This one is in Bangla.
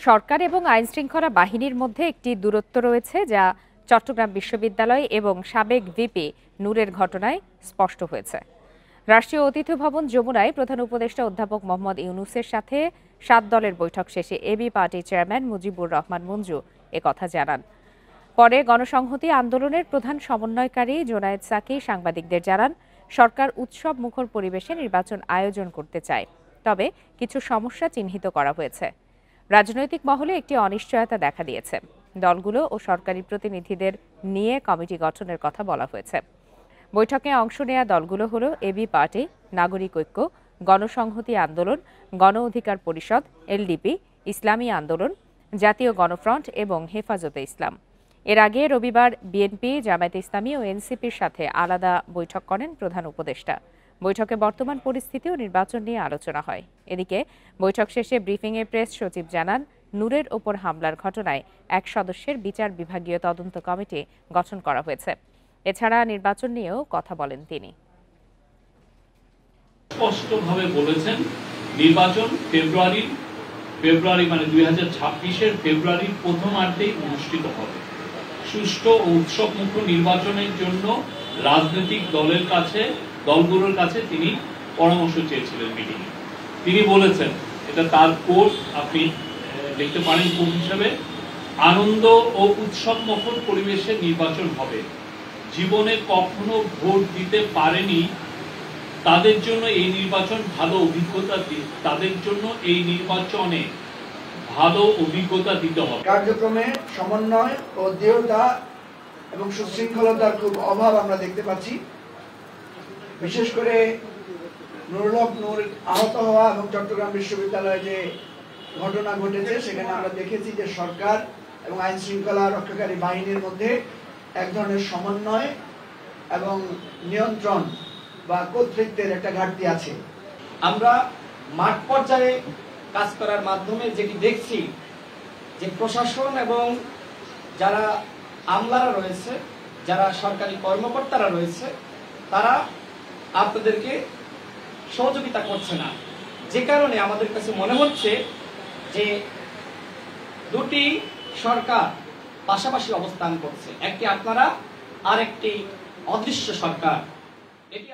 সরকার এবং আইনশৃঙ্খলা বাহিনীর মধ্যে একটি দূরত্ব রয়েছে, যা চট্টগ্রাম বিশ্ববিদ্যালয় এবং সাবেক ভিপি নূরের ঘটনায় স্পষ্ট হয়েছে। রাষ্ট্রীয় অতিথি ভবন যমুনায় প্রধান উপদেষ্টা অধ্যাপক মোহাম্মদ ইউনূসের সাথে ৭ দলের বৈঠক শেষে AB party chairman Mujibur Rahman Manju একথা জানান। পরে গণসংহতি আন্দোলনের প্রধান সমন্বয়কারী জোনায়েদ সাকি সাংবাদিকদের জানান, সরকার উৎসব মুখর পরিবেশে নির্বাচন আয়োজন করতে চায়, তবে কিছু সমস্যা চিহ্নিত করা হয়েছে। রাজনৈতিক মহলে একটি অনিশ্চয়তা দেখা দিয়েছে। দলগুলো ও সরকারি প্রতিনিধিদের নিয়ে কমিটি গঠনের কথা বলা হয়েছে। বৈঠকে অংশ নেয়া দলগুলো হল এবি পার্টি, নাগরিক ঐক্য, গণসংহতি আন্দোলন, গণ অধিকার পরিষদ, এলডিপি, ইসলামী আন্দোলন, জাতীয় গণফ্রন্ট এবং হেফাজতে ইসলাম। এর আগে রবিবার বিএনপি, জামায়াতে ইসলামী ও এনসিপির সাথে আলাদা বৈঠক করেন প্রধান উপদেষ্টা। বৈঠকে বর্তমান পরিস্থিতি ও নির্বাচন নিয়ে আলোচনা হয়। এদিকে বৈঠক শেষে ব্রিফিংয়ে প্রেস সচিব জানান, নূরের ওপর হামলার ঘটনায় ১ সদস্যের বিচার বিভাগীয় তদন্ত কমিটি গঠন করা হয়েছে। এছাড়া নির্বাচন নিয়েও কথা বলেন তিনি। স্পষ্টভাবে বলেছেন, নির্বাচন ফেব্রুয়ারি মানে 2026-এর ফেব্রুয়ারির প্রথমার্ধেই অনুষ্ঠিত হবে। সুষ্ঠু ও উৎসবমুখর নির্বাচনের জন্য রাজনৈতিক দলগুলোর কাছে তিনি পরামর্শ চেয়েছিলেন মিটিংয়ে। তিনি বলেছেন, এটা তার কোর্ট, আপনি দেখতে পারেন কোর্ট হিসেবে, আনন্দ ও উৎসবমুখর পরিবেশে নির্বাচন হবে। জীবনে কখনো ভোট দিতে পারেনি তাদের জন্য এই নির্বাচন ভালো অভিজ্ঞতা দিতে হবে। কার্যক্রমে সমন্বয় ও দৃঢ়তা এবং সুশৃঙ্খলতার খুব অভাব আমরা দেখতে পাচ্ছি। বিশেষ করে নুরুল হক নূর আহত হওয়া এবং চট্টগ্রাম বিশ্ববিদ্যালয়ে যে ঘটনা ঘটেছে, সেখানে আমরা দেখেছি যে সরকার এবং আইন শৃঙ্খলা রক্ষাকারী বাহিনীর মধ্যে এক ধরনের সমন্বয় এবং নিয়ন্ত্রণ বা কর্তৃত্বের একটা ঘাটতি আছে। আমরা মাঠ পর্যায়ে কাজ করার মাধ্যমে যেটি দেখছি যে প্রশাসন এবং যারা আমলারা রয়েছে, যারা সরকারি কর্মকর্তারা রয়েছে, তারা আপনাদেরকে সহযোগিতা করছে না, যে কারণে আমাদের কাছে মনে হচ্ছে যে দুটি সরকার পাশাপাশি অবস্থান করছে, একটি আপনারা আর একটি অদৃশ্য সরকার। এটি